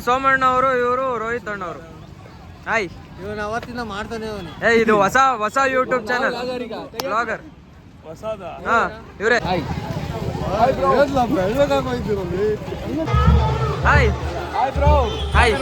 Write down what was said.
ಸೋಮಣ್ಣ ಅವರು, ಇವರು ರೋಹಿತ್ ಅಣ್ಣ ಅವರು. ಹಾಯ್, ಇವನು ಅವತ್ತಿಂದ ಮಾಡ್ತಾನೆ ಅವನು. ಇದು ಹೊಸ ಯೂಟ್ಯೂಬ್ ಚಾನಲ್ ಬ್ಲಾಗರ್. ಹಾ, ಇವರೇ. Hi hi.